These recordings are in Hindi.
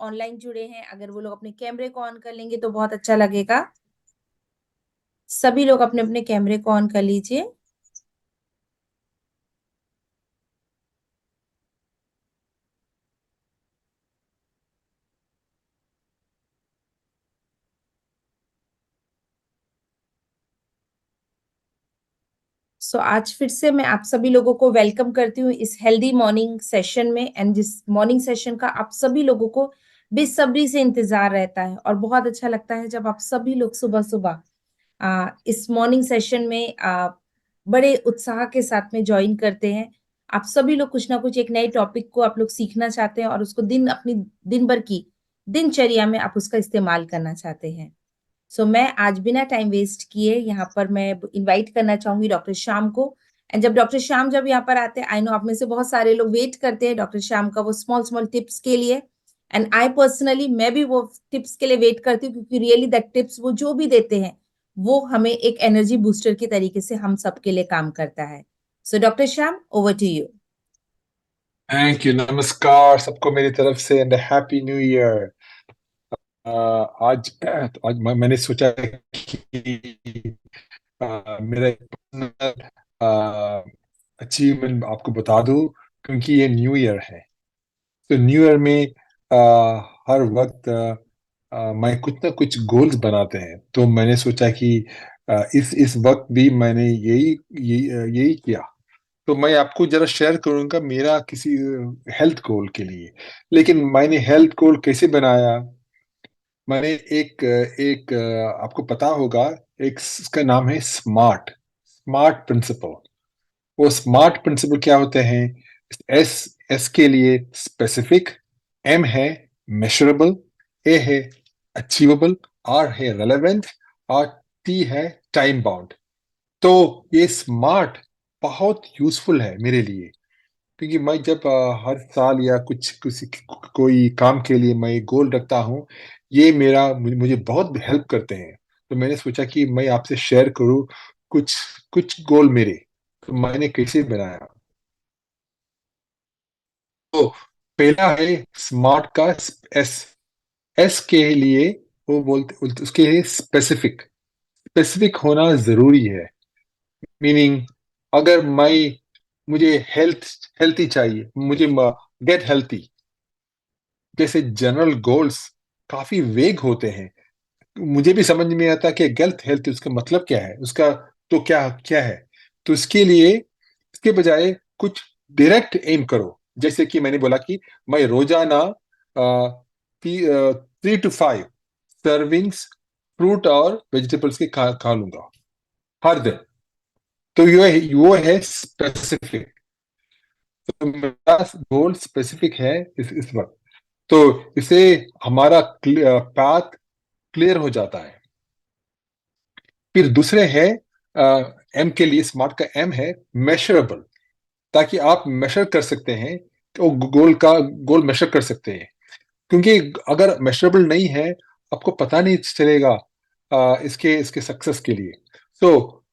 ऑनलाइन जुड़े हैं, अगर वो लोग अपने कैमरे को ऑन कर लेंगे तो बहुत अच्छा लगेगा। सभी लोग अपने अपने कैमरे को ऑन कर लीजिए। आज फिर से मैं आप सभी लोगों को वेलकम करती हूँ इस हेल्दी मॉर्निंग सेशन में। एंड जिस मॉर्निंग सेशन का आप सभी लोगों को बेसब्री से इंतजार रहता है और बहुत अच्छा लगता है जब आप सभी लोग सुबह सुबह इस मॉर्निंग सेशन में बड़े उत्साह के साथ में ज्वाइन करते हैं। आप सभी लोग कुछ ना कुछ एक नए टॉपिक को आप लोग सीखना चाहते हैं और उसको अपनी दिन भर की दिनचर्या में आप उसका इस्तेमाल करना चाहते हैं। मैं आज बिना टाइम वेस्ट किए यहाँ पर मैं इनवाइट करना चाहूंगी डॉक्टर श्याम को। एंड जब डॉक्टर श्याम जब यहाँ पर आते हैं, आई नो आप में से बहुत सारे लोग वेट करते हैं डॉक्टर श्याम का वो स्मॉल स्मॉल टिप्स के लिए। एंड आई पर्सनली मैं भी वो टिप्स के लिए वेट करती हूँ, क्योंकि रियली दैट टिप्स वो जो भी देते हैं वो हमें एक एनर्जी बूस्टर की तरीके से हम सबके लिए काम करता है। Doctor Shyam, over to you. Thank you. नमस्कार सबको मेरी तरफ से एंड हैप्पी न्यू ईयर। आज मैंने सोचा कि मेरा पर्सनल अचीवमेंट आपको बता दूं, क्योंकि ये न्यू ईयर है। तो न्यू ईयर में हर वक्त मैं कुछ ना कुछ गोल्स बनाते हैं। तो मैंने सोचा कि इस वक्त भी मैंने यही किया। तो मैं आपको जरा शेयर करूंगा मेरा किसी हेल्थ गोल के लिए। लेकिन मैंने हेल्थ गोल कैसे बनाया? मैंने एक एक आपको पता होगा, एक इसका नाम है स्मार्ट स्मार्ट प्रिंसिपल। वो स्मार्ट प्रिंसिपल क्या होते हैं? एस एस के लिए स्पेसिफिक, एम है मेजरेबल, ए है अचीवेबल, आर है रेलेवेंट, और टी है टाइम बाउंड। तो ये स्मार्ट बहुत यूजफुल है मेरे लिए, क्योंकि मैं जब हर साल या कुछ किसी कोई काम के लिए मैं गोल रखता हूँ, ये मुझे बहुत हेल्प करते हैं। तो मैंने सोचा कि मैं आपसे शेयर करूँ कुछ कुछ गोल मेरे। तो मैंने कैसे बनाया? तो पहला है स्मार्ट का एस। एस के लिए वो बोलते उसके लिए स्पेसिफिक। स्पेसिफिक होना जरूरी है। मीनिंग, अगर मुझे हेल्थी चाहिए, मुझे गेट हेल्थी जैसे जनरल गोल्स काफी वेग होते हैं। मुझे भी समझ में नहीं आता कि गलत हेल्थ उसका मतलब क्या है, उसका तो क्या क्या है। तो इसके लिए इसके बजाय कुछ डायरेक्ट एम करो। जैसे कि मैंने बोला कि मैं रोजाना 3 to 5 सर्विंग्स फ्रूट और वेजिटेबल्स के खा लूंगा हर दिन। तो वो है स्पेसिफिक। तो मेरा गोल स्पेसिफिक है इस वक्त। तो इसे हमारा पाथ क्लियर हो जाता है। फिर दूसरे है एम के लिए, स्मार्ट का एम है मेजरेबल, ताकि आप मेजर कर सकते हैं। तो गोल मेजर कर सकते हैं, क्योंकि अगर मेजरेबल नहीं है आपको पता नहीं चलेगा इसके इसके सक्सेस के लिए। तो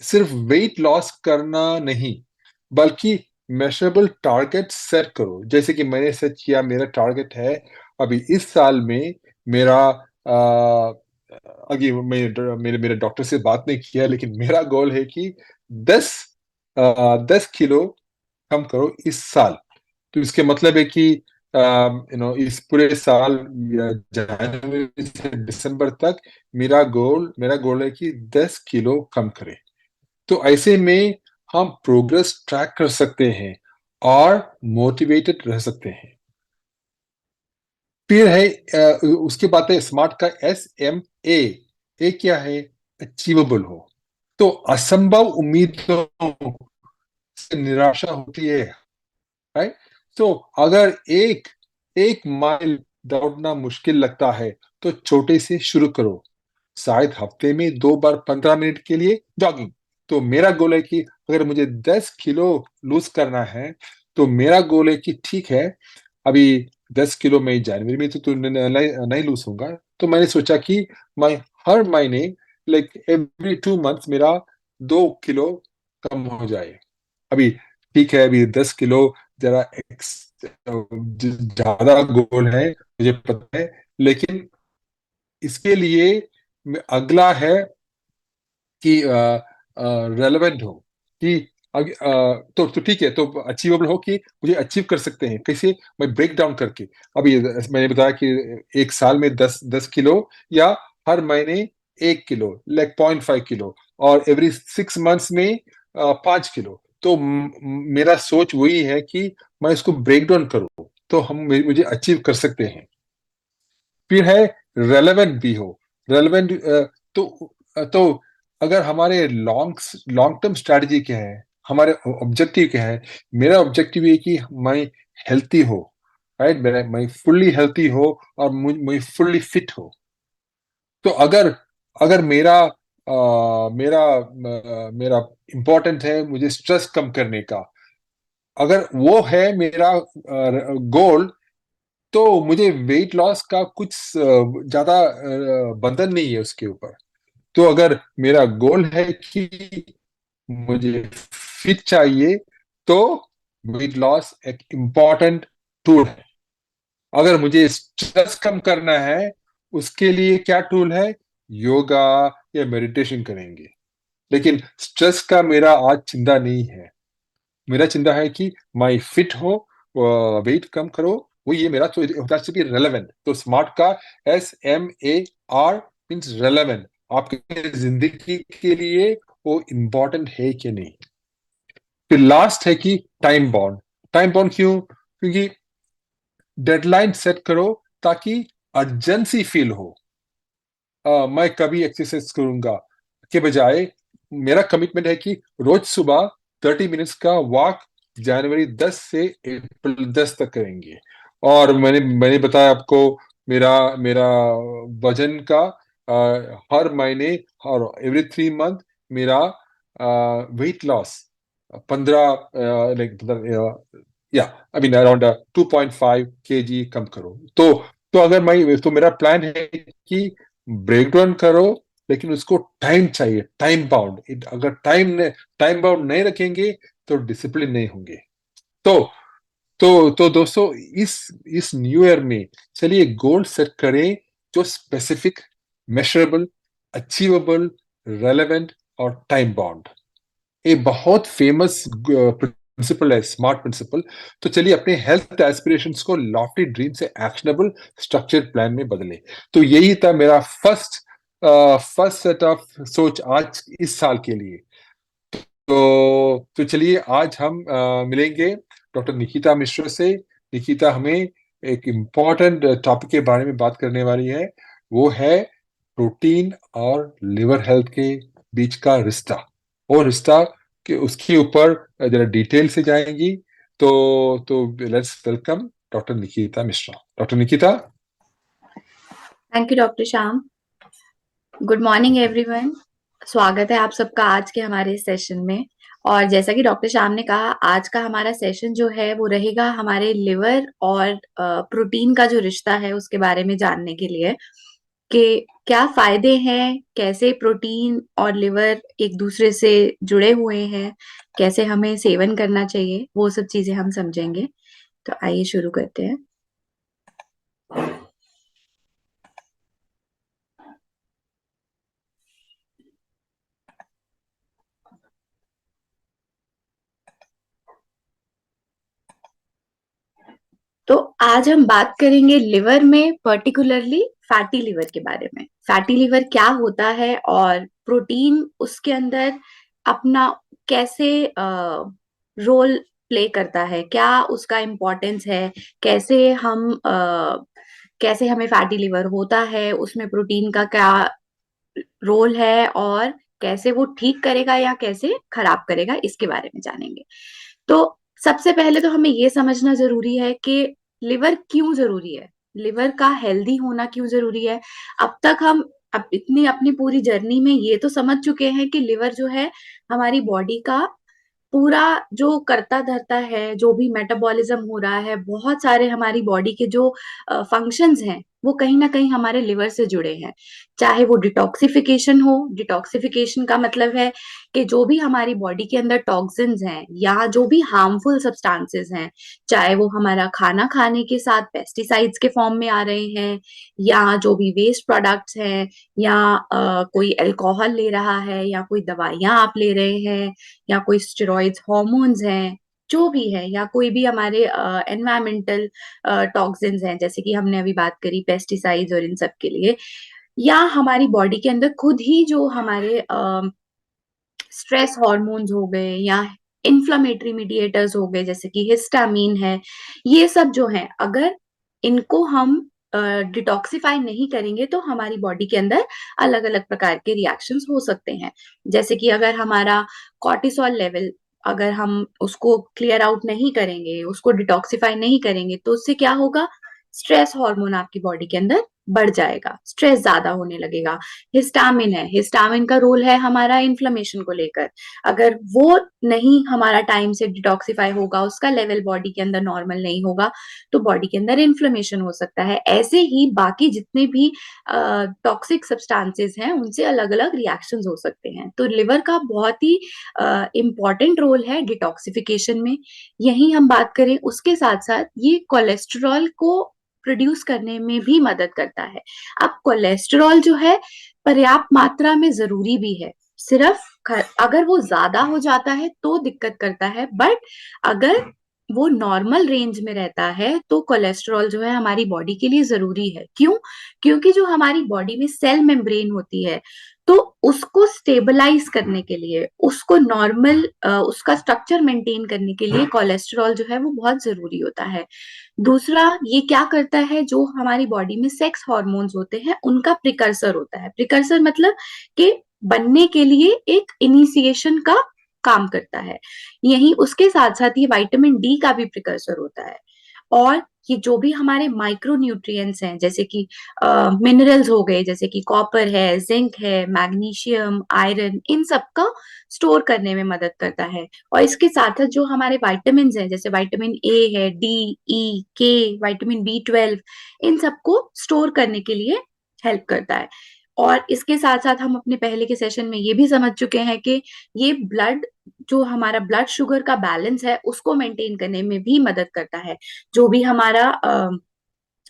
सिर्फ वेट लॉस करना नहीं, बल्कि मेजरेबल टारगेट सेट करो। जैसे कि मैंने सेट किया, मेरा टारगेट है अभी इस साल में मेरा आगे मेरे मेरे डॉक्टर से बात नहीं किया, लेकिन मेरा गोल है कि 10 किलो कम करो इस साल। तो इसके मतलब है कि इस पूरे साल जनवरी से दिसंबर तक मेरा गोल है कि 10 किलो कम करें। तो ऐसे में हम प्रोग्रेस ट्रैक कर सकते हैं और मोटिवेटेड रह सकते हैं। फिर है उसके बाद है स्मार्ट का SMA। ए क्या है? अचीवेबल हो। तो असंभव उम्मीदों से निराशा होती है, राइट? तो अगर एक एक माइल दौड़ना मुश्किल लगता है तो छोटे से शुरू करो। शायद हफ्ते में 2 बार 15 मिनट के लिए जॉगिंग। तो मेरा गोल है कि अगर मुझे 10 किलो लूज करना है, तो मेरा गोल है कि ठीक है, अभी 10 किलो में जनवरी में तो नहीं लूज होगा। तो मैंने सोचा कि मैं हर महीने, लाइक एवरी 2 मंथ्स, मेरा 2 किलो कम हो जाए। अभी ठीक है, अभी 10 किलो जरा ज्यादा गोल है, मुझे पता है, लेकिन इसके लिए अगला है कि रेलेवेंट हो, कि तो ठीक है, तो अचीवेबल हो, कि मुझे अचीव कर सकते हैं कैसे, मैं ब्रेक डाउन करके। अभी मैंने बताया कि एक साल में 10 10 किलो, या हर महीने 1 किलो, लाइक 0.5 किलो, और एवरी 6 मंथ्स में 5 किलो। तो मेरा सोच वही है कि मैं इसको ब्रेक डाउन करूँ, तो हम मुझे अचीव कर सकते हैं। फिर है रेलेवेंट भी हो। रेलेवेंट, तो अगर हमारे लॉन्ग लॉन्ग टर्म स्ट्रैटेजी क्या है, हमारे ऑब्जेक्टिव क्या है। मेरा ऑब्जेक्टिव ये कि मैं हेल्थी हो, राइट, मैं फुल्ली हेल्थी हो, और मैं फुल्ली फिट हो। तो अगर अगर मेरा इम्पोर्टेंट है मुझे स्ट्रेस कम करने का, अगर वो है मेरा गोल, तो मुझे वेट लॉस का कुछ ज्यादा बंधन नहीं है उसके ऊपर। तो अगर मेरा गोल है कि मुझे फिट चाहिए, तो वेट लॉस एक इम्पॉर्टेंट टूल है। अगर मुझे स्ट्रेस कम करना है, उसके लिए क्या टूल है, योगा या मेडिटेशन करेंगे। लेकिन स्ट्रेस का मेरा आज चिंता नहीं है। मेरा चिंता है कि मैं फिट हो, वेट कम करो, वो ये मेरा, तो दैट्स टू बी रेलेवेंट। तो स्मार्ट का SMAR मींस रेलेवेंट, आपके जिंदगी के लिए वो इम्पोर्टेंट है कि नहीं। फिर लास्ट है कि टाइम बाउंड। टाइम बाउंड क्यों? क्योंकि डेडलाइन सेट करो, ताकि अर्जेंसी फील हो। मैं कभी एक्सरसाइज करूंगा के बजाय, मेरा कमिटमेंट है कि रोज सुबह 30 मिनट्स का वॉक जनवरी 10 से अप्रैल 10 तक करेंगे। और मैंने बताया आपको मेरा मेरा वजन का, हर महीने और एवरी 3 मंथ मेरा वेट लॉस 15, लाइक, या आई मीन अराउंड 2.5 kg कम करो। तो अगर मैं, तो मेरा प्लान है कि ब्रेक डाउन करो, लेकिन उसको टाइम चाहिए, टाइम बाउंड। अगर टाइम बाउंड नहीं रखेंगे, तो डिसिप्लिन नहीं होंगे। तो तो दोस्तों, इस न्यू ईयर में चलिए गोल सेट करें, जो स्पेसिफिक, मेजरेबल, अचीवेबल, रेलेवेंट और टाइम बाउंड। ये बहुत फेमस प्रिंसिपल है, स्मार्ट प्रिंसिपल। तो चलिए अपने हेल्थ एस्पिरेशंस को लॉफ्टी ड्रीम से एक्शनेबल स्ट्रक्चर्ड प्लान में बदले। तो यही था मेरा फर्स्ट सेट ऑफ सोच आज इस साल के लिए। तो चलिए आज हम मिलेंगे डॉक्टर निकिता मिश्रा से। निकिता हमें एक इम्पॉर्टेंट टॉपिक के बारे में बात करने वाली है। वो है प्रोटीन और लिवर हेल्थ के बीच का रिश्ता, और रिश्ता के उसके ऊपर जरा डिटेल से जाएंगी। तो let's welcome doctor Nikita Mishra. Doctor Nikita. Thank you doctor Shyam. Good morning everyone. स्वागत है आप सबका आज के हमारे सेशन में। और जैसा कि डॉक्टर श्याम ने कहा, आज का हमारा सेशन जो है वो रहेगा हमारे लिवर और प्रोटीन का जो रिश्ता है उसके बारे में जानने के लिए, कि क्या फायदे हैं, कैसे प्रोटीन और लिवर एक दूसरे से जुड़े हुए हैं, कैसे हमें सेवन करना चाहिए, वो सब चीजें हम समझेंगे। तो आइए शुरू करते हैं। तो आज हम बात करेंगे लिवर में, पर्टिकुलरली फैटी लिवर के बारे में। फैटी लिवर क्या होता है और प्रोटीन उसके अंदर अपना कैसे रोल प्ले करता है, क्या उसका इम्पोर्टेंस है, कैसे कैसे हमें फैटी लिवर होता है, उसमें प्रोटीन का क्या रोल है, और कैसे वो ठीक करेगा या कैसे खराब करेगा, इसके बारे में जानेंगे। तो सबसे पहले तो हमें ये समझना जरूरी है कि लिवर क्यों जरूरी है, लिवर का हेल्दी होना क्यों जरूरी है। अब तक हम इतनी अपनी पूरी जर्नी में ये तो समझ चुके हैं कि लिवर जो है हमारी बॉडी का पूरा जो करता धरता है, जो भी मेटाबॉलिज्म हो रहा है, बहुत सारे हमारी बॉडी के जो फंक्शंस हैं वो कहीं ना कहीं हमारे लिवर से जुड़े हैं। चाहे वो डिटॉक्सिफिकेशन हो, डिटॉक्सिफिकेशन का मतलब है कि जो भी हमारी बॉडी के अंदर टॉक्सिन्स हैं या जो भी हार्मफुल सब्सटेंसेस हैं, चाहे वो हमारा खाना खाने के साथ पेस्टिसाइड्स के फॉर्म में आ रहे हैं, या जो भी वेस्ट प्रोडक्ट्स हैं, या कोई अल्कोहल ले रहा है, या कोई दवाइयां आप ले रहे हैं, या कोई स्टेरॉइड्स हार्मोन्स हैं, जो भी है, या कोई भी हमारे एनवायरमेंटल टॉक्सिन्स हैं, जैसे कि हमने अभी बात करी पेस्टिसाइड्स और इन सब के लिए, या हमारी बॉडी के अंदर खुद ही जो हमारे स्ट्रेस हार्मोन्स हो गए या इन्फ्लामेटरी मीडिएटर्स हो गए जैसे कि हिस्टामीन है, ये सब जो है अगर इनको हम डिटॉक्सिफाई नहीं करेंगे तो हमारी बॉडी के अंदर अलग अलग प्रकार के रिएक्शंस हो सकते हैं। जैसे कि अगर हमारा कॉर्टिसोल लेवल, अगर हम उसको क्लियर आउट नहीं करेंगे, उसको डिटॉक्सिफाई नहीं करेंगे, तो उससे क्या होगा, स्ट्रेस हार्मोन आपकी बॉडी के अंदर बढ़ जाएगा, स्ट्रेस ज्यादा होने लगेगा। हिस्टामिन है, हिस्टामिन का रोल है हमारा इन्फ्लेमेशन को लेकर, अगर वो नहीं हमारा टाइम से डिटॉक्सिफाई होगा, उसका लेवल बॉडी के अंदर नॉर्मल नहीं होगा, तो बॉडी के अंदर इन्फ्लेमेशन हो सकता है। ऐसे ही बाकी जितने भी टॉक्सिक सब्सटेंसेस हैं उनसे अलग अलग रिएक्शंस हो सकते हैं। तो लिवर का बहुत ही इंपॉर्टेंट रोल है डिटॉक्सिफिकेशन में। यही हम बात करें, उसके साथ साथ ये कोलेस्ट्रॉल को प्रोड्यूस करने में भी मदद करता है। अब कोलेस्ट्रॉल जो है पर्याप्त मात्रा में जरूरी भी है, सिर्फ अगर वो ज्यादा हो जाता है तो दिक्कत करता है, बट अगर वो नॉर्मल रेंज में रहता है तो कोलेस्ट्रॉल जो है हमारी बॉडी के लिए जरूरी है। क्यों? क्योंकि जो हमारी बॉडी में सेल मेम्ब्रेन होती है, तो उसको स्टेबलाइज करने के लिए, उसको नॉर्मल उसका स्ट्रक्चर मेंटेन करने के लिए कोलेस्ट्रॉल जो है वो बहुत जरूरी होता है। दूसरा, ये क्या करता है, जो हमारी बॉडी में सेक्स हार्मोन्स होते हैं उनका प्रिकर्सर होता है। प्रिकर्सर मतलब कि बनने के लिए एक इनिशिएशन का काम करता है। यही उसके साथ साथ ये विटामिन डी का भी प्रिकर्सर होता है। और ये जो भी हमारे माइक्रो न्यूट्रिएंट्स हैं, जैसे कि मिनरल्स हो गए, जैसे कि कॉपर है, जिंक है, मैग्नीशियम, आयरन, इन सब का स्टोर करने में मदद करता है। और इसके साथ साथ जो हमारे विटामिन हैं, जैसे विटामिन ए है, डी, ई, के, विटामिन B12, इन सबको स्टोर करने के लिए हेल्प करता है। और इसके साथ साथ हम अपने पहले के सेशन में ये भी समझ चुके हैं कि ये ब्लड, जो हमारा ब्लड शुगर का बैलेंस है उसको मेंटेन करने में भी मदद करता है। जो भी हमारा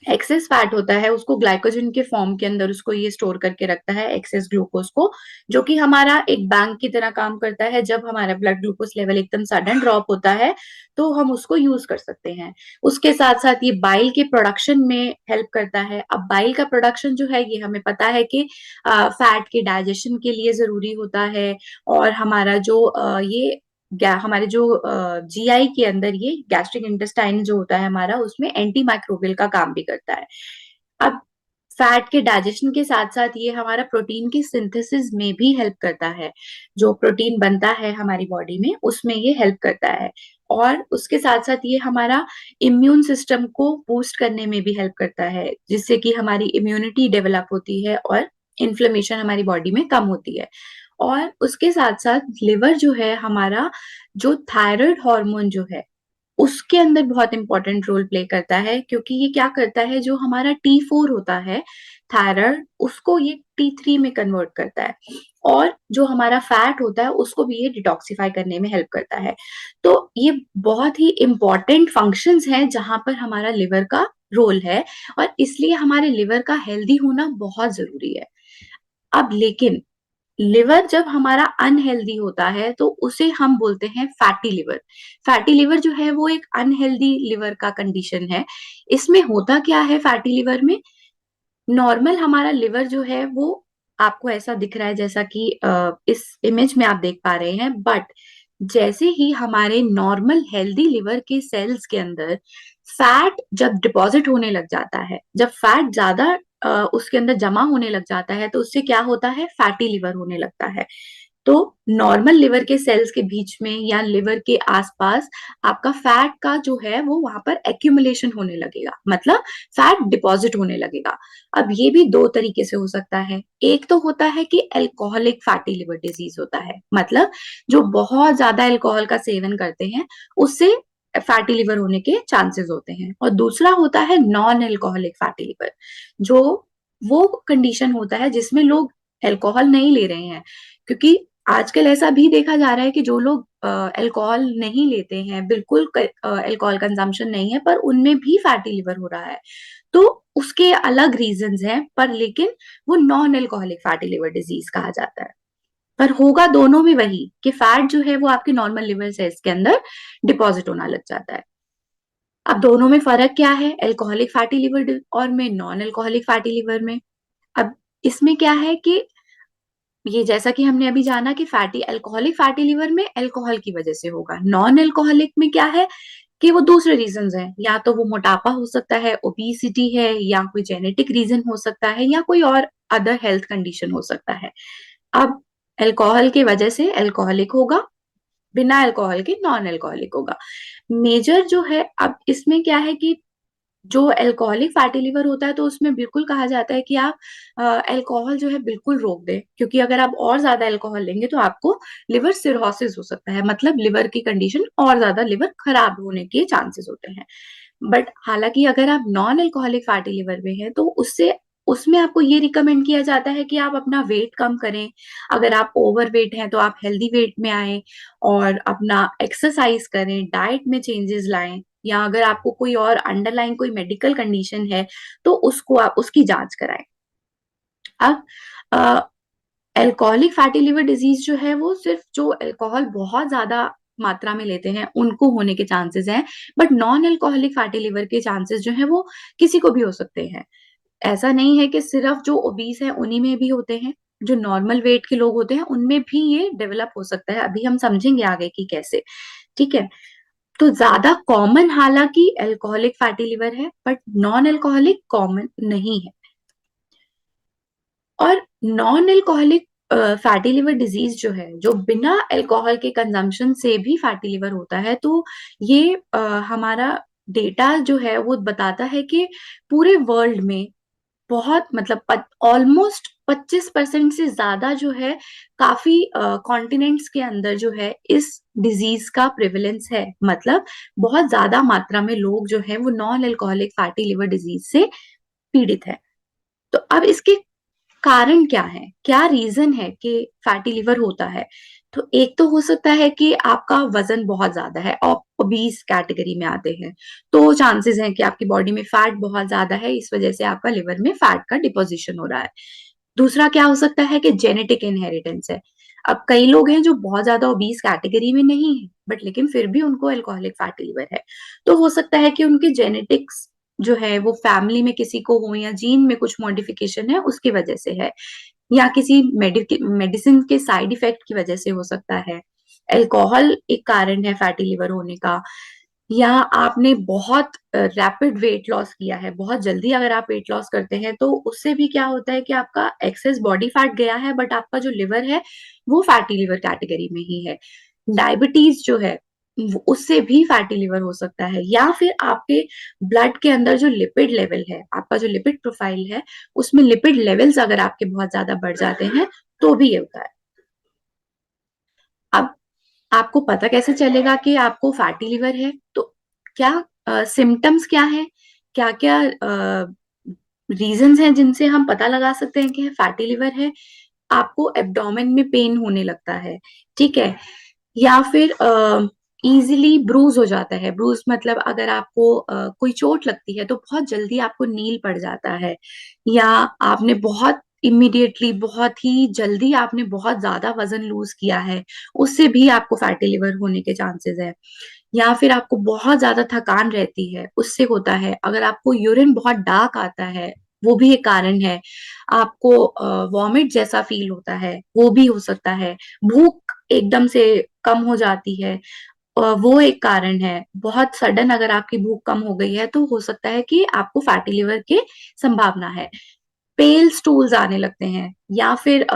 एक्सेस फैट होता है उसको ग्लाइकोजन के फॉर्म के अंदर उसको ये स्टोर करके रखता है, एक्सेस ग्लूकोज को, जो कि हमारा एक बैंक की तरह काम करता है। जब हमारा ब्लड ग्लूकोज लेवल एकदम सडन ड्रॉप होता है तो हम उसको यूज कर सकते हैं। उसके साथ साथ ये बाइल के प्रोडक्शन में हेल्प करता है। अब बाइल का प्रोडक्शन जो है ये हमें पता है कि फैट के डाइजेशन के लिए जरूरी होता है। और हमारा जो ये हमारे जो जीआई के अंदर, ये गैस्ट्रिक इंटेस्टाइन जो होता है हमारा, उसमें एंटी माइक्रोबियल का काम भी करता है। अब फैट के डाइजेशन के साथ साथ ये हमारा प्रोटीन की सिंथेसिस में भी हेल्प करता है। जो प्रोटीन बनता है हमारी बॉडी में उसमें ये हेल्प करता है। और उसके साथ साथ ये हमारा इम्यून सिस्टम को बूस्ट करने में भी हेल्प करता है, जिससे कि हमारी इम्यूनिटी डेवलप होती है और इन्फ्लेमेशन हमारी बॉडी में कम होती है। और उसके साथ साथ लिवर जो है हमारा, जो थायराइड हार्मोन जो है उसके अंदर बहुत इंपॉर्टेंट रोल प्ले करता है, क्योंकि ये क्या करता है, जो हमारा T4 होता है थायराइड, उसको ये T3 में कन्वर्ट करता है। और जो हमारा फैट होता है उसको भी ये डिटॉक्सिफाई करने में हेल्प करता है। तो ये बहुत ही इंपॉर्टेंट फंक्शंस हैं जहां पर हमारा लिवर का रोल है, और इसलिए हमारे लिवर का हेल्दी होना बहुत जरूरी है। अब लेकिन लिवर जब हमारा अनहेल्दी होता है तो उसे हम बोलते हैं फैटी लिवर। फैटी लिवर जो है वो एक अनहेल्दी लिवर का कंडीशन है। इसमें होता क्या है फैटी लिवर में, नॉर्मल हमारा लिवर जो है वो आपको ऐसा दिख रहा है जैसा कि इस इमेज में आप देख पा रहे हैं, बट जैसे ही हमारे नॉर्मल हेल्दी लिवर के सेल्स के अंदर फैट जब डिपॉजिट होने लग जाता है, जब फैट ज्यादा उसके अंदर जमा होने लग जाता है, तो उससे क्या होता है, फैटी लिवर होने लगता है। तो नॉर्मल लिवर के सेल्स के बीच में या लिवर के आसपास आपका फैट का जो है वो वहां पर एक्यूमुलेशन होने लगेगा, मतलब फैट डिपॉजिट होने लगेगा। अब ये भी दो तरीके से हो सकता है। एक तो होता है कि अल्कोहलिक फैटी लिवर डिजीज होता है, मतलब जो बहुत ज्यादा अल्कोहल का सेवन करते हैं उससे फैटी लिवर होने के चांसेस होते हैं। और दूसरा होता है नॉन अल्कोहलिक फैटी लिवर, जो वो कंडीशन होता है जिसमें लोग अल्कोहल नहीं ले रहे हैं, क्योंकि आजकल ऐसा भी देखा जा रहा है कि जो लोग अल्कोहल नहीं लेते हैं, बिल्कुल अल्कोहल कंजम्पशन नहीं है, पर उनमें भी फैटी लिवर हो रहा है। तो उसके अलग रीजंस हैं, पर लेकिन वो non alcoholic fatty liver disease कहा जाता है। पर होगा दोनों में वही कि फैट जो है वो आपके नॉर्मल लिवर सेल्स के अंदर डिपॉजिट होना लग जाता है। अब दोनों में फर्क क्या है, अल्कोहलिक फैटी लिवर और में नॉन अल्कोहलिक फैटी लिवर में? अब इसमें क्या है कि ये जैसा कि हमने अभी जाना कि फैटी अल्कोहलिक फैटी लिवर में अल्कोहल की वजह से होगा, नॉन अल्कोहलिक में क्या है कि वो दूसरे रीजंस हैं, या तो वो मोटापा हो सकता है, ओबेसिटी है, या कोई जेनेटिक रीजन हो सकता है, या कोई और अदर हेल्थ कंडीशन हो सकता है। अब अल्कोहल की वजह से अल्कोहलिक होगा, बिना अल्कोहल के नॉन अल्कोहलिक होगा। मेजर जो है, अब इसमें क्या है कि जो अल्कोहलिक फैटी लिवर होता है तो उसमें बिल्कुल कहा जाता है कि आप अल्कोहल जो है बिल्कुल रोक दें, क्योंकि अगर आप और ज्यादा अल्कोहल लेंगे तो आपको लिवर सिरोसिस हो सकता है, मतलब लिवर की कंडीशन और ज्यादा लिवर खराब होने के चांसेस होते हैं। बट हालांकि अगर आप नॉन अल्कोहलिक फैटी लिवर में हैं तो उससे उसमें आपको ये रिकमेंड किया जाता है कि आप अपना वेट कम करें। अगर आप ओवर वेट हैं तो आप हेल्दी वेट में आए और अपना एक्सरसाइज करें, डाइट में चेंजेस लाएं, या अगर आपको कोई और अंडरलाइन कोई मेडिकल कंडीशन है तो उसको आप उसकी जांच कराएं। अब अल्कोहलिक फैटी लिवर डिजीज जो है वो सिर्फ जो अल्कोहल बहुत ज्यादा मात्रा में लेते हैं उनको होने के चांसेस हैं, but non alcoholic fatty liver के चांसेस जो है वो किसी को भी हो सकते हैं। ऐसा नहीं है कि सिर्फ जो ओबीस है उन्हीं में भी होते हैं, जो नॉर्मल वेट के लोग होते हैं उनमें भी ये डेवलप हो सकता है। अभी हम समझेंगे आगे कि कैसे। ठीक है, तो ज्यादा कॉमन हालांकि अल्कोहलिक फैटी लिवर है, बट नॉन अल्कोहलिक कॉमन नहीं है। और non alcoholic fatty liver disease जो है, जो बिना अल्कोहल के कंजम्पशन से भी फैटी लिवर होता है, तो ये हमारा डेटा जो है वो बताता है कि पूरे वर्ल्ड में बहुत मतलब ऑलमोस्ट 25% से ज्यादा जो है, काफी कॉन्टिनेंट्स के अंदर जो है इस डिजीज का प्रिवेलेंस है, मतलब बहुत ज्यादा मात्रा में लोग जो है वो non alcoholic fatty liver disease से पीड़ित है। तो अब इसके कारण क्या है, क्या रीजन है कि फैटी लिवर होता है? तो एक तो हो सकता है कि आपका वजन बहुत ज्यादा है, आप ओबीस कैटेगरी में आते हैं, तो चांसेस हैं कि आपकी बॉडी में फैट बहुत ज्यादा है, इस वजह से आपका लिवर में फैट का डिपोजिशन हो रहा है। दूसरा क्या हो सकता है कि जेनेटिक इनहेरिटेंस है। अब कई लोग हैं जो बहुत ज्यादा ओबीस कैटेगरी में नहीं है, बट लेकिन फिर भी उनको अल्कोहलिक फैटी लिवर है, तो हो सकता है कि उनके जेनेटिक्स जो है वो फैमिली में किसी को हो, या जीन में कुछ मॉडिफिकेशन है उसकी वजह से है, या किसी मेडिसिन के साइड इफेक्ट की वजह से हो सकता है। अल्कोहल एक कारण है फैटी लिवर होने का, या आपने बहुत रैपिड वेट लॉस किया है, बहुत जल्दी अगर आप वेट लॉस करते हैं तो उससे भी क्या होता है कि आपका एक्सेस बॉडी फैट गया है, बट आपका जो लिवर है वो फैटी लिवर कैटेगरी में ही है। डायबिटीज जो है उससे भी फैटी लिवर हो सकता है, या फिर आपके ब्लड के अंदर जो लिपिड लेवल है, आपका जो लिपिड प्रोफाइल है उसमें लिपिड लेवल्स अगर आपके बहुत ज्यादा बढ़ जाते हैं तो भी ये होता है। अब आपको पता कैसे चलेगा कि आपको फैटी लिवर है? तो क्या सिम्टम्स क्या है, क्या क्या रीजंस हैं जिनसे हम पता लगा सकते हैं कि फैटी लिवर है? आपको एब्डोमेन में पेन होने लगता है, ठीक है, या फिर इजीली ब्रूज हो जाता है। ब्रूज मतलब अगर आपको कोई चोट लगती है तो बहुत जल्दी आपको नील पड़ जाता है, या आपने बहुत इमीडिएटली बहुत ही जल्दी आपने बहुत ज्यादा वजन लूज किया है, उससे भी आपको फैटी लिवर होने के चांसेस है। या फिर आपको बहुत ज्यादा थकान रहती है, उससे होता है। अगर आपको यूरिन बहुत डार्क आता है, वो भी एक कारण है। आपको वॉमिट जैसा फील होता है, वो भी हो सकता है। भूख एकदम से कम हो जाती है, वो एक कारण है। बहुत सडन अगर आपकी भूख कम हो गई है तो हो सकता है कि आपको फैटी लिवर की संभावना है। पेल स्टूल्स आने लगते हैं, या फिर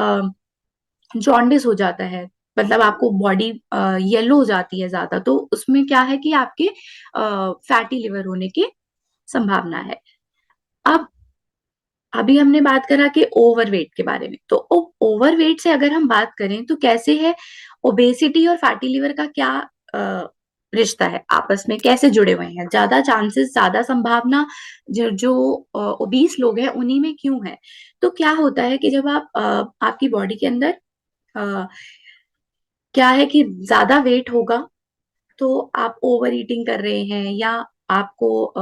जॉन्डिस हो जाता है, मतलब आपको बॉडी येलो हो जाती है ज्यादा, तो उसमें क्या है कि आपके फैटी लिवर होने की संभावना है। अब अभी हमने बात करा कि ओवरवेट के बारे में, तो ओवरवेट से अगर हम बात करें तो कैसे है, ओबेसिटी और फैटी लिवर का क्या रिश्ता है, आपस में कैसे जुड़े हुए हैं, ज्यादा चांसेस, ज्यादा संभावना जो जो ओबीस लोग हैं उन्हीं में क्यों है? तो क्या होता है कि जब आप आपकी बॉडी के अंदर अ, क्या है कि ज्यादा वेट होगा, तो आप ओवर ईटिंग कर रहे हैं, या आपको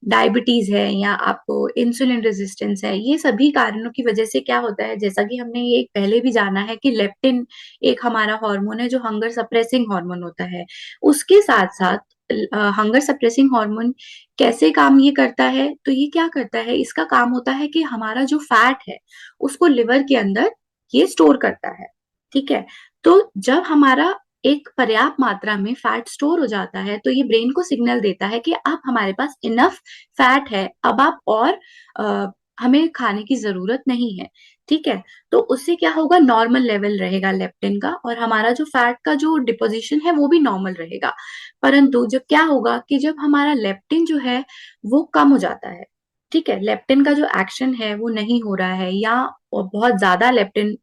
डायबिटीज है, या आपको इंसुलिन रेजिस्टेंस है, ये सभी कारणों की वजह से क्या होता है, जैसा कि हमने ये पहले भी जाना है कि लेप्टिन एक हमारा हार्मोन है जो हंगर सप्रेसिंग हार्मोन होता है। उसके साथ साथ हंगर सप्रेसिंग हार्मोन कैसे काम ये करता है, तो ये क्या करता है, इसका काम होता है कि हमारा जो फैट है उसको लिवर के अंदर ये स्टोर करता है। ठीक है, तो जब हमारा एक पर्याप्त मात्रा में फैट स्टोर हो जाता है, तो ये ब्रेन को सिग्नल देता है कि अब हमारे पास इनफ फैट है, अब आप और अ, हमें खाने की जरूरत नहीं है। ठीक है, तो उससे क्या होगा, नॉर्मल लेवल रहेगा लेप्टिन का, और हमारा जो फैट का जो डिपोजिशन है वो भी नॉर्मल रहेगा। परंतु जब क्या होगा कि जब हमारा लेप्टिन जो है वो कम हो जाता है, ठीक है, लेप्टिन का जो एक्शन है वो नहीं हो रहा है, या बहुत ज्यादा लेप्टिन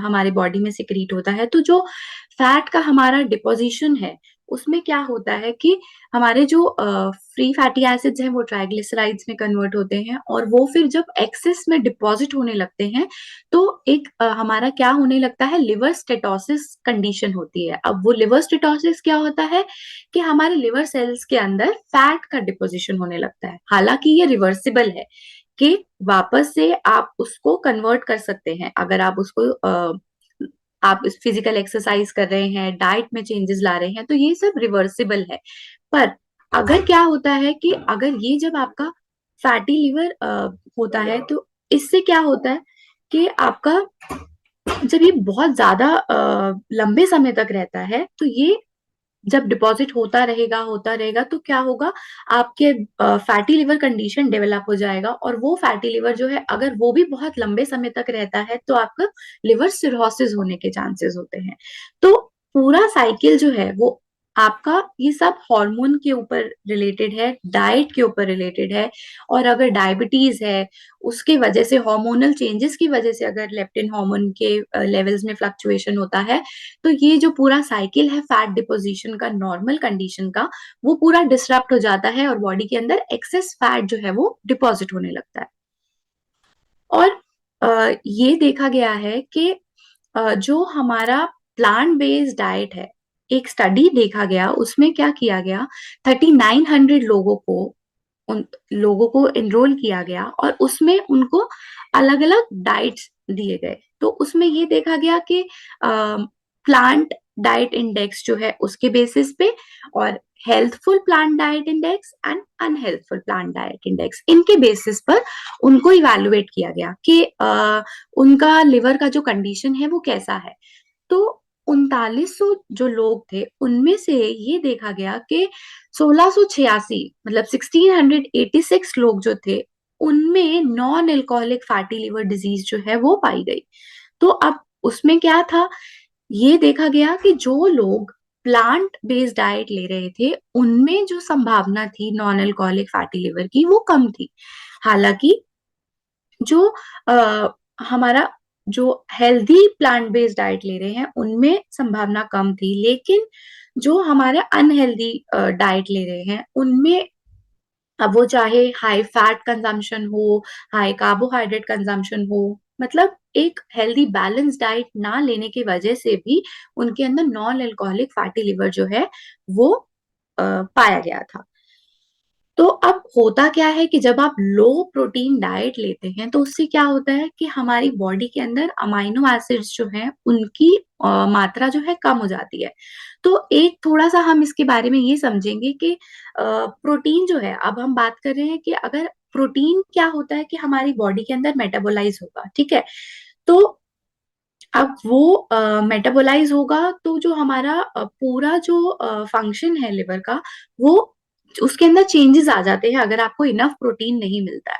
हमारे बॉडी में सिक्रीट होता है, तो जो फैट का हमारा डिपोजिशन है उसमें क्या होता है कि हमारे जो फ्री फैटी एसिड्स हैं वो ट्राइग्लिसराइड्स में कन्वर्ट होते हैं, और वो फिर जब एक्सेस में डिपॉजिट होने लगते हैं, तो एक हमारा क्या होने लगता है, लिवर स्टेटोसिस कंडीशन होती है। अब वो लिवर स्टेटोसिस क्या होता है कि हमारे लिवर सेल्स के अंदर फैट का डिपोजिशन होने लगता है। हालांकि ये रिवर्सिबल है कि वापस से आप उसको कन्वर्ट कर सकते हैं, अगर आप उसको आप फिजिकल एक्सरसाइज कर रहे हैं, डाइट में चेंजेस ला रहे हैं, तो ये सब रिवर्सिबल है। पर अगर क्या होता है कि अगर ये जब आपका फैटी लिवर होता है, तो इससे क्या होता है कि आपका जब ये बहुत ज्यादा लंबे समय तक रहता है, तो ये जब डिपॉजिट होता रहेगा, तो क्या होगा, आपके फैटी लिवर कंडीशन डेवलप हो जाएगा, और वो फैटी लिवर जो है अगर वो भी बहुत लंबे समय तक रहता है, तो आपका लिवर सिरोसिस होने के चांसेस होते हैं। तो पूरा साइकिल जो है वो आपका ये सब हार्मोन के ऊपर रिलेटेड है, डाइट के ऊपर रिलेटेड है, और अगर डायबिटीज है उसके वजह से, हार्मोनल चेंजेस की वजह से अगर लेप्टिन हार्मोन के लेवल्स में फ्लक्चुएशन होता है, तो ये जो पूरा साइकिल है फैट डिपोजिशन का, नॉर्मल कंडीशन का, वो पूरा डिसरप्ट हो जाता है, और बॉडी के अंदर एक्सेस फैट जो है वो डिपॉजिट होने लगता है। और ये देखा गया है कि जो हमारा प्लांट बेस्ड डाइट है, एक स्टडी देखा गया, उसमें क्या किया गया, 3900 लोगों को, उन लोगों को एनरोल किया गया, और उसमें उनको अलग अलग डाइट्स दिए गए। तो उसमें ये देखा गया कि प्लांट डाइट इंडेक्स जो है उसके बेसिस पे, और healthful plant diet index and unhealthful plant diet index, इनके बेसिस पर उनको इवैल्यूएट किया गया कि उनका लिवर का जो कंडीशन है वो कैसा है। तो 3900 जो लोग थे उनमें से ये देखा गया कि 1686, मतलब 1686 लोग जो थे, उनमें non alcoholic fatty liver disease जो है वो पाई गई। तो अब उसमें क्या था, ये देखा गया कि जो लोग प्लांट बेस्ड डाइट ले रहे थे उनमें जो संभावना थी नॉन एल्कोहलिक फैटी लिवर की वो कम थी। हालांकि जो हमारा जो हेल्दी प्लांट बेस्ड डाइट ले रहे हैं उनमें संभावना कम थी, लेकिन जो हमारे अनहेल्दी डाइट ले रहे हैं उनमें, अब वो चाहे हाई फैट कंजम्पशन हो, हाई कार्बोहाइड्रेट कंजम्पशन हो, मतलब एक हेल्दी बैलेंस डाइट ना लेने की वजह से भी उनके अंदर नॉन अल्कोहलिक फैटी लिवर जो है वो पाया गया था। तो अब होता क्या है कि जब आप लो प्रोटीन डाइट लेते हैं, तो उससे क्या होता है कि हमारी बॉडी के अंदर अमाइनो एसिड्स जो हैं उनकी मात्रा जो है कम हो जाती है। तो एक थोड़ा सा हम इसके बारे में ये समझेंगे कि प्रोटीन जो है, अब हम बात कर रहे हैं कि अगर प्रोटीन क्या होता है कि हमारी बॉडी के अंदर मेटाबोलाइज होगा, ठीक है, तो अब वो मेटाबोलाइज होगा, तो जो हमारा पूरा जो फंक्शन है लिवर का, वो उसके अंदर चेंजेस आ जाते हैं अगर आपको इनफ प्रोटीन नहीं मिलता है।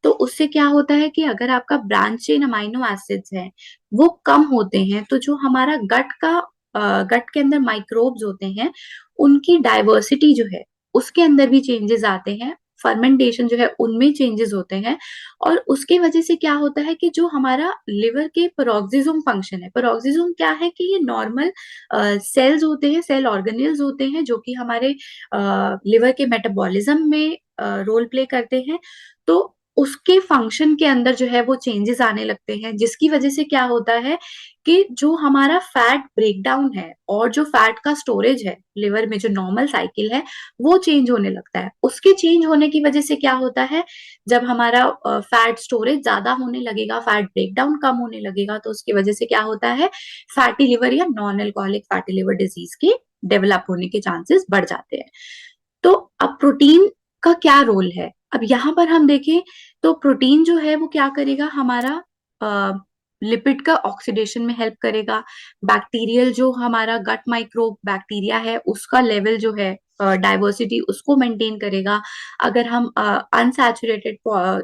तो उससे क्या होता है कि अगर आपका ब्रांच चेन अमाइनो एसिड्स हैं वो कम होते हैं, तो जो हमारा गट के अंदर माइक्रोब्स होते हैं उनकी डाइवर्सिटी जो है उसके अंदर भी चेंजेस आते हैं, फर्मेंटेशन जो है उनमें चेंजेस होते हैं, और उसके वजह से क्या होता है कि जो हमारा लिवर के पेरोक्सिसोम फंक्शन है, पेरोक्सिसोम क्या है कि ये नॉर्मल सेल्स होते हैं, सेल ऑर्गेनेल्स होते हैं जो कि हमारे लिवर के मेटाबॉलिज्म में रोल प्ले करते हैं। तो उसके फंक्शन के अंदर जो है वो चेंजेस आने लगते हैं, जिसकी वजह से क्या होता है कि जो हमारा फैट ब्रेकडाउन है और जो फैट का स्टोरेज है लिवर में, जो नॉर्मल साइकिल है, वो चेंज होने लगता है। उसके चेंज होने की वजह से क्या होता है, जब हमारा फैट स्टोरेज ज्यादा होने लगेगा, फैट ब्रेकडाउन कम होने लगेगा, तो उसकी वजह से क्या होता है, फैटी लिवर या non alcoholic fatty liver disease के डेवलप होने के चांसेस बढ़ जाते हैं। तो अब प्रोटीन का क्या रोल है, अब यहाँ पर हम देखें तो प्रोटीन जो है वो क्या करेगा, हमारा लिपिड का ऑक्सीडेशन में हेल्प करेगा, बैक्टीरियल जो हमारा गट माइक्रोब बैक्टीरिया है उसका लेवल जो है डाइवर्सिटी उसको मेंटेन करेगा। अगर हम अनसैचुरेटेड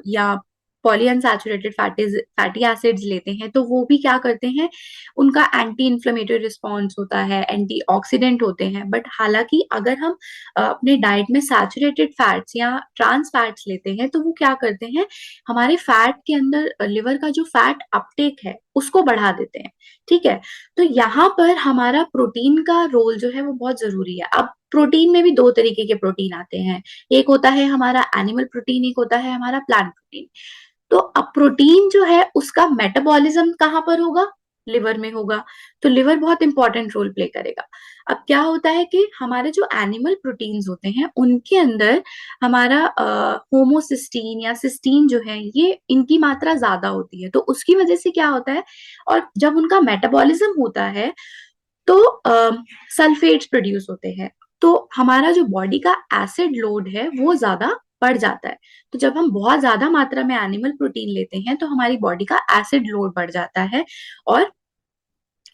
या पॉली अनसैचुरेटेड फैटी एसिड्स लेते हैं तो वो भी क्या करते हैं, उनका एंटी इन्फ्लेमेटरी रिस्पॉन्स होता है, एंटी ऑक्सीडेंट होते हैं। बट हालांकि अगर हम अपने डाइट में सैचुरेटेड फैट्स या ट्रांस फैट्स लेते हैं तो वो क्या करते हैं, हमारे फैट के अंदर लिवर का जो फैट अपटेक है उसको बढ़ा देते हैं। ठीक है, तो यहाँ पर हमारा प्रोटीन का रोल जो है वो बहुत जरूरी है। अब प्रोटीन में भी दो तरीके के प्रोटीन आते हैं, एक होता है हमारा एनिमल प्रोटीन, एक होता है हमारा प्लांट प्रोटीन। तो अब प्रोटीन जो है उसका मेटाबॉलिज्म कहाँ पर होगा, लिवर में होगा, तो लिवर बहुत इंपॉर्टेंट रोल प्ले करेगा। अब क्या होता है कि हमारे जो एनिमल प्रोटीन्स होते हैं उनके अंदर हमारा होमोसिस्टीन या सिस्टीन जो है ये इनकी मात्रा ज्यादा होती है, तो उसकी वजह से क्या होता है, और जब उनका मेटाबॉलिज्म होता है तो सल्फेट्स प्रोड्यूस होते हैं, तो हमारा जो बॉडी का एसिड लोड है वो ज्यादा बढ़ जाता है। तो जब हम बहुत ज्यादा मात्रा में एनिमल प्रोटीन लेते हैं तो हमारी बॉडी का एसिड लोड बढ़ जाता है। और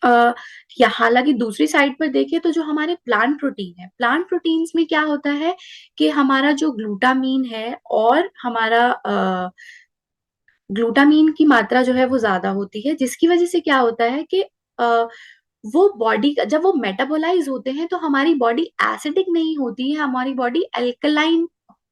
अ, या हालांकि दूसरी साइड पर देखें तो जो हमारे प्लांट प्रोटीन है, प्लांट प्रोटीन्स में क्या होता है कि हमारा जो ग्लूटामीन है और हमारा ग्लूटामीन की मात्रा जो है वो ज्यादा होती है, जिसकी वजह से क्या होता है कि वो बॉडी का जब वो मेटाबोलाइज होते हैं तो हमारी बॉडी एसिडिक नहीं होती है, हमारी बॉडी एल्कलाइन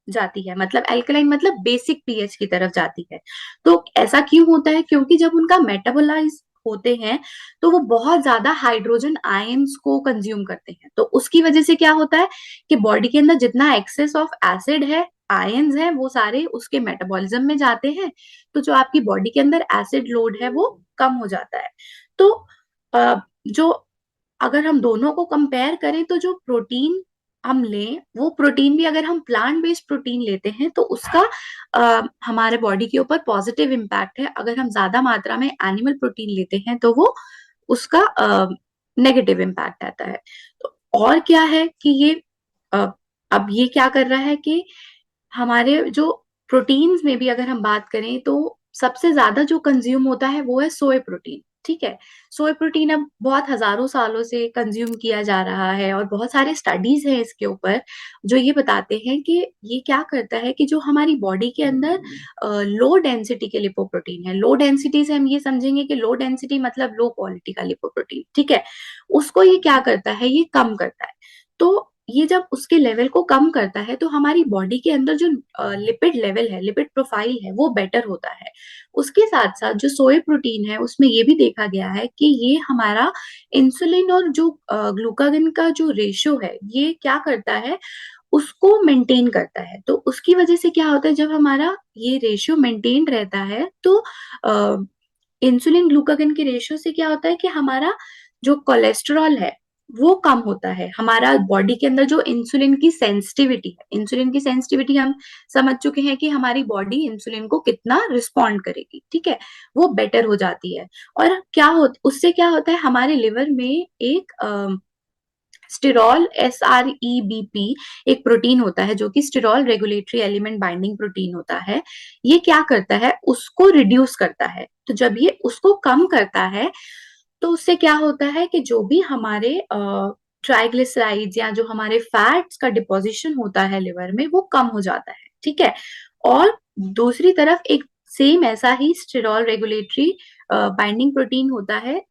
जाती है, मतलब एल्कलाइन मतलब बेसिक पीएच की तरफ जाती है। तो ऐसा क्यों होता है, क्योंकि जब उनका मेटाबोलाइज होते हैं तो वो बहुत ज्यादा हाइड्रोजन आयंस को कंज्यूम करते हैं, तो उसकी वजह से क्या होता है कि बॉडी के अंदर जितना एक्सेस ऑफ एसिड है, आयंस है, वो सारे उसके मेटाबॉलिज्म में जाते हैं, तो जो आपकी बॉडी के अंदर एसिड लोड है वो कम हो जाता है। तो जो अगर हम दोनों को कंपेयर करें तो जो प्रोटीन हम लें वो प्रोटीन भी अगर हम प्लांट बेस्ड प्रोटीन लेते हैं तो उसका हमारे बॉडी के ऊपर पॉजिटिव इम्पैक्ट है, अगर हम ज्यादा मात्रा में एनिमल प्रोटीन लेते हैं तो वो उसका नेगेटिव इम्पैक्ट आता है। तो और क्या है कि ये अ, अब ये क्या कर रहा है कि हमारे जो प्रोटीन्स में भी अगर हम बात करें तो सबसे ज्यादा जो कंज्यूम होता है वो है सोय प्रोटीन। ठीक है, सोय प्रोटीन अब बहुत हजारों सालों से कंज्यूम किया जा रहा है और बहुत सारे स्टडीज हैं इसके ऊपर जो ये बताते हैं कि ये क्या करता है कि जो हमारी बॉडी के अंदर लो डेंसिटी के लिपोप्रोटीन है, लो डेंसिटी से हम ये समझेंगे कि लो डेंसिटी मतलब लो क्वालिटी का लिपोप्रोटीन, ठीक है, उसको ये क्या करता है, ये कम करता है। तो ये जब उसके लेवल को कम करता है तो हमारी बॉडी के अंदर जो लिपिड लेवल है, लिपिड प्रोफाइल है, वो बेटर होता है। उसके साथ साथ जो सोय प्रोटीन है उसमें ये भी देखा गया है कि ये हमारा इंसुलिन और जो ग्लूकागन का जो रेशियो है ये क्या करता है, उसको मेंटेन करता है। तो उसकी वजह से क्या होता है, जब हमारा ये रेशियो मेंटेन रहता है तो इंसुलिन ग्लूकागन के रेशियो से क्या होता है कि हमारा जो कोलेस्ट्रॉल है वो कम होता है। हमारा बॉडी के अंदर जो इंसुलिन की सेंसिटिविटी है, इंसुलिन की सेंसिटिविटी हम समझ चुके हैं कि हमारी बॉडी इंसुलिन को कितना रिस्पॉन्ड करेगी, ठीक है, वो बेटर हो जाती है। और क्या हो उससे क्या होता है, हमारे लिवर में एक स्टिरॉल SREBP एक प्रोटीन होता है जो कि स्टिरॉल रेगुलेटरी एलिमेंट बाइंडिंग प्रोटीन होता है। ये क्या करता है, उसको रिड्यूस करता है। तो जब ये उसको कम करता है तो उससे क्या होता है कि जो भी हमारे ट्राइग्लिसराइड्स या जो हमारे फैट्स का डिपोजिशन होता है लिवर में वो कम हो जाता है। ठीक है, और दूसरी तरफ एक सेम ऐसा ही स्टिरॉल रेगुलेटरी बाइंडिंग प्रोटीन होता है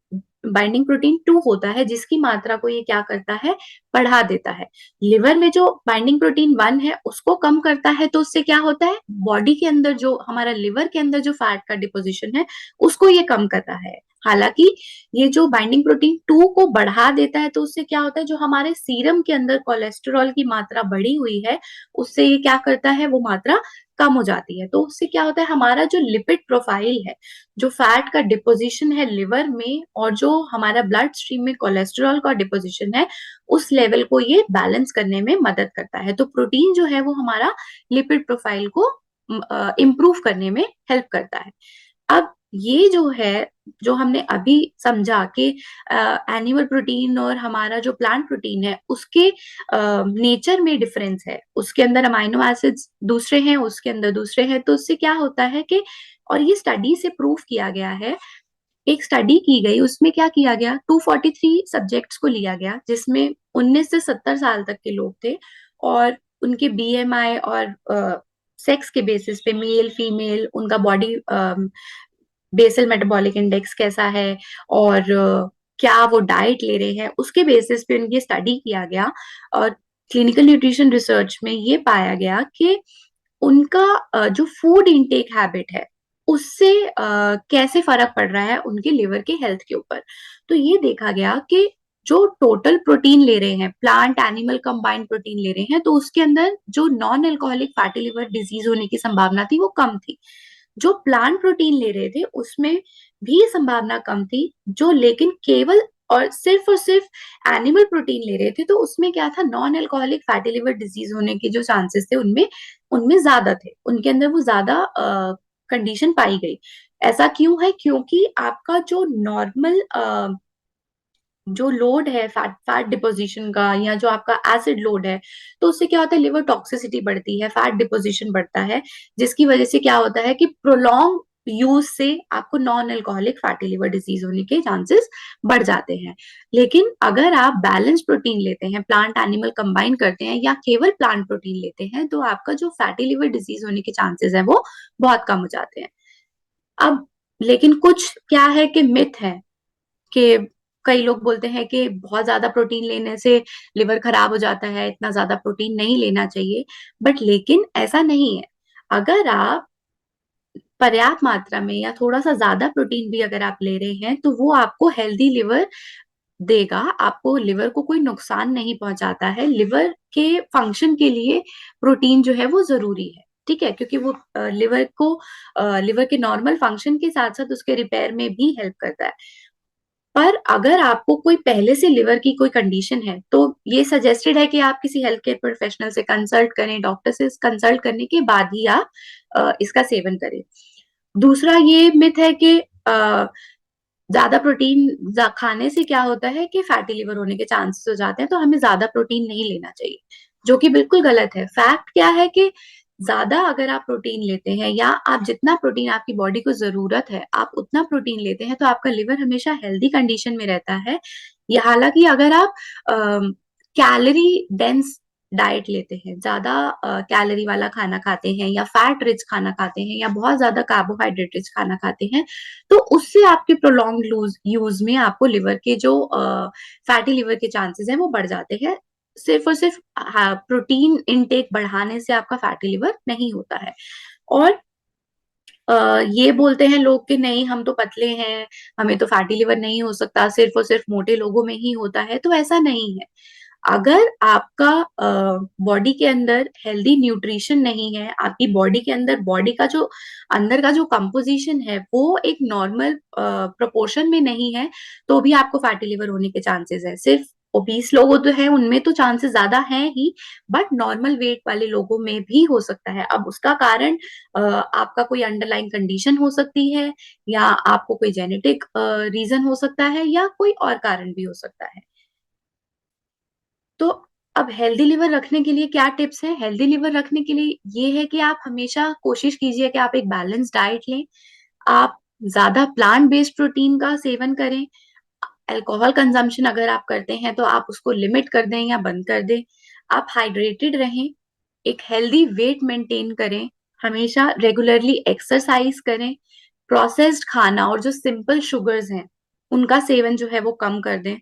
बाइंडिंग प्रोटीन 2 होता है, जिसकी मात्रा को ये क्या करता है, बढ़ा देता है। लिवर में जो बाइंडिंग प्रोटीन 1 है उसको कम करता है, तो उससे क्या होता है, बॉडी के अंदर जो हमारा लिवर के अंदर जो फैट का डिपोजिशन है उसको ये कम करता है। हालांकि ये जो बाइंडिंग प्रोटीन 2 को बढ़ा देता है, तो उससे क्या होता है, जो हमारे सीरम के अंदर कोलेस्ट्रॉल की मात्रा बढ़ी हुई है उससे ये क्या करता है, वो मात्रा कम हो जाती है। तो उससे क्या होता है, हमारा जो लिपिड प्रोफाइल है, जो फैट का डिपोजिशन है लिवर में, और जो हमारा ब्लड स्ट्रीम में कोलेस्ट्रॉल का डिपोजिशन है, उस लेवल को ये बैलेंस करने में मदद करता है। तो प्रोटीन जो है वो हमारा लिपिड प्रोफाइल को इम्प्रूव करने में हेल्प करता है। अब ये जो है, जो हमने अभी समझा कि एनिमल प्रोटीन और हमारा जो प्लांट प्रोटीन है उसके नेचर में डिफरेंस है, उसके अंदर अमाइनो एसिड्स दूसरे हैं, उसके अंदर दूसरे हैं, तो उससे क्या होता है कि, और ये स्टडी से प्रूव किया गया है, एक स्टडी की गई, उसमें क्या किया गया, 243 सब्जेक्ट्स को लिया गया जिसमें 19 से 70 साल तक के लोग थे, और उनके बीएमआई और सेक्स के बेसिस पे, मेल फीमेल, उनका बॉडी बेसल मेटाबॉलिक इंडेक्स कैसा है, और क्या वो डाइट ले रहे हैं, उसके बेसिस पे उनकी स्टडी किया गया। और क्लिनिकल न्यूट्रिशन रिसर्च में ये पाया गया कि उनका जो फूड इनटेक हैबिट है उससे कैसे फर्क पड़ रहा है उनके लिवर के हेल्थ के ऊपर। तो ये देखा गया कि जो टोटल प्रोटीन ले रहे हैं, प्लांट एनिमल कंबाइंड प्रोटीन ले रहे हैं, तो उसके अंदर जो non alcoholic fatty liver disease होने की संभावना थी वो कम थी। जो प्लांट प्रोटीन ले रहे थे उसमें भी संभावना कम थी, जो लेकिन केवल और सिर्फ एनिमल प्रोटीन ले रहे थे, तो उसमें क्या था, non alcoholic fatty liver disease होने के जो चांसेस थे उनमें उनमें ज्यादा थे, उनके अंदर वो ज्यादा कंडीशन पाई गई। ऐसा क्यों है, क्योंकि आपका जो नॉर्मल जो लोड है फैट फैट डिपोजिशन का, या जो आपका एसिड लोड है, तो उससे क्या होता है, लिवर टॉक्सिसिटी बढ़ती है, फैट डिपोजिशन बढ़ता है, जिसकी वजह से क्या होता है कि प्रोलॉन्ग यूज से आपको non alcoholic fatty liver disease होने के चांसेस बढ़ जाते हैं। लेकिन अगर आप बैलेंस प्रोटीन लेते हैं, प्लांट एनिमल कंबाइन करते हैं, या केवल प्लांट प्रोटीन लेते हैं, तो आपका जो फैटी लिवर डिजीज होने के चांसेस है वो बहुत कम हो जाते हैं। अब लेकिन कुछ क्या है कि मिथ है, कि कई लोग बोलते हैं कि बहुत ज्यादा प्रोटीन लेने से लिवर खराब हो जाता है, इतना ज्यादा प्रोटीन नहीं लेना चाहिए, बट लेकिन ऐसा नहीं है। अगर आप पर्याप्त मात्रा में या थोड़ा सा ज्यादा प्रोटीन भी अगर आप ले रहे हैं, तो वो आपको हेल्दी लिवर देगा, आपको लिवर को कोई नुकसान नहीं पहुंचाता है। लिवर के फंक्शन के लिए प्रोटीन जो है वो जरूरी है, ठीक है, क्योंकि वो लिवर के नॉर्मल फंक्शन के साथ साथ उसके रिपेयर में भी हेल्प करता है। पर अगर आपको कोई पहले से लिवर की कोई कंडीशन है, तो ये सजेस्टेड है कि आप किसी हेल्थ केयर प्रोफेशनल से कंसल्ट करें, डॉक्टर से कंसल्ट करने के बाद ही आप इसका सेवन करें। दूसरा ये मिथ है कि ज्यादा प्रोटीन खाने से क्या होता है कि फैटी लिवर होने के चांसेस हो जाते हैं, तो हमें ज्यादा प्रोटीन नहीं लेना चाहिए, जो कि बिल्कुल गलत है। फैक्ट क्या है कि ज्यादा अगर आप प्रोटीन लेते हैं, या आप जितना प्रोटीन आपकी बॉडी को जरूरत है आप उतना प्रोटीन लेते हैं, तो आपका लिवर हमेशा हेल्दी कंडीशन में रहता है। या हालांकि अगर आप कैलोरी डेंस डाइट लेते हैं, ज्यादा कैलोरी वाला खाना खाते हैं, या फैट रिच खाना खाते हैं, या बहुत ज्यादा कार्बोहाइड्रेट रिच खाना खाते हैं, तो उससे आपके प्रोलॉन्ग यूज में आपको लिवर के जो फैटी लिवर के चांसेस हैं वो बढ़ जाते हैं। सिर्फ और सिर्फ प्रोटीन इनटेक बढ़ाने से आपका फैटी लिवर नहीं होता है। और ये बोलते हैं लोग कि नहीं, हम तो पतले हैं, हमें तो फैटी लिवर नहीं हो सकता, सिर्फ और सिर्फ मोटे लोगों में ही होता है, तो ऐसा नहीं है। अगर आपका बॉडी के अंदर हेल्दी न्यूट्रिशन नहीं है, आपकी बॉडी के अंदर बॉडी का जो अंदर का जो कंपोजिशन है वो एक नॉर्मल प्रोपोर्शन में नहीं है, तो भी आपको फैटी लिवर होने के चांसेस है। सिर्फ ओबीस लोग तो हैं उनमें तो चांसेस ज्यादा हैं ही, बट नॉर्मल वेट वाले लोगों में भी हो सकता है। अब उसका कारण आपका कोई अंडरलाइन कंडीशन हो सकती है, या आपको कोई जेनेटिक रीजन हो सकता है, या कोई और कारण भी हो सकता है। तो अब हेल्दी लिवर रखने के लिए क्या टिप्स हैं? हेल्दी लिवर रखने के लिए ये है कि आप हमेशा कोशिश कीजिए कि आप एक बैलेंस डाइट लें, आप ज्यादा प्लांट बेस्ड प्रोटीन का सेवन करें, अल्कोहल कंजम्पशन अगर आप करते हैं तो आप उसको लिमिट कर दें या बंद कर दें, आप हाइड्रेटेड रहें, एक हेल्दी वेट मेंटेन करें, हमेशा रेगुलरली एक्सरसाइज करें, प्रोसेस्ड खाना और जो सिंपल शुगर्स हैं उनका सेवन जो है वो कम कर दें,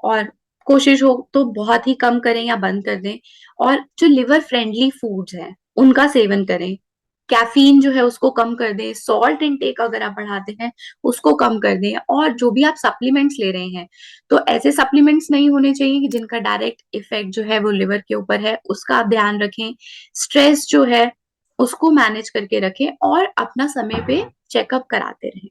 और कोशिश हो तो बहुत ही कम करें या बंद कर दें। और जो लिवर फ्रेंडली फूड्स हैं उनका सेवन करें। कैफीन जो है उसको कम कर दें, सॉल्ट इनटेक अगर आप बढ़ाते हैं उसको कम कर दें, और जो भी आप सप्लीमेंट्स ले रहे हैं तो ऐसे सप्लीमेंट्स नहीं होने चाहिए कि जिनका डायरेक्ट इफेक्ट जो है वो लिवर के ऊपर है, उसका आप ध्यान रखें। स्ट्रेस जो है उसको मैनेज करके रखें और अपना समय पे चेकअप कराते रहें।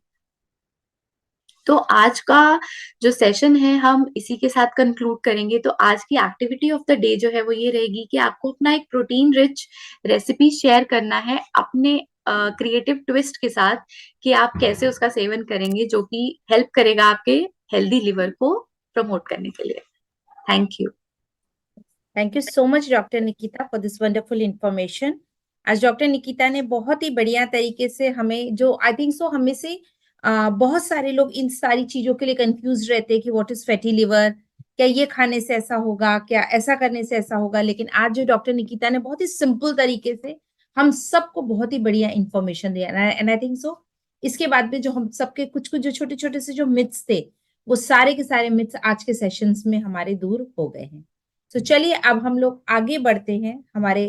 तो आज का जो सेशन है हम इसी के साथ कंक्लूड करेंगे। तो आज की एक्टिविटी ऑफ द डे जो है वो ये रहेगी कि आपको अपना एक प्रोटीन रिच रेसिपी शेयर करना है अपने क्रिएटिव ट्विस्ट के साथ, कि आप कैसे उसका सेवन करेंगे जो कि हेल्प करेगा आपके हेल्दी लिवर को प्रमोट करने के लिए। Thank you. Thank you so much doctor Nikita for this wonderful information. आज डॉक्टर निकिता ने बहुत ही बढ़िया तरीके से हमें, जो आई थिंक सो हमें से बहुत सारे लोग इन सारी चीजों के लिए कंफ्यूज रहते हैं कि व्हाट इज फैटी लिवर, क्या ये खाने से ऐसा होगा, क्या ऐसा करने से ऐसा होगा। लेकिन आज जो डॉक्टर निकिता ने बहुत ही सिंपल तरीके से हम सबको बहुत ही बढ़िया इंफॉर्मेशन दिया, एंड आई थिंक सो इसके बाद भी जो हम सबके कुछ कुछ जो छोटे छोटे से जो मिथ्स थे, वो सारे के सारे मिथ्स आज के सेशंस में हमारे दूर हो गए हैं। तो चलिए अब हम लोग आगे बढ़ते हैं हमारे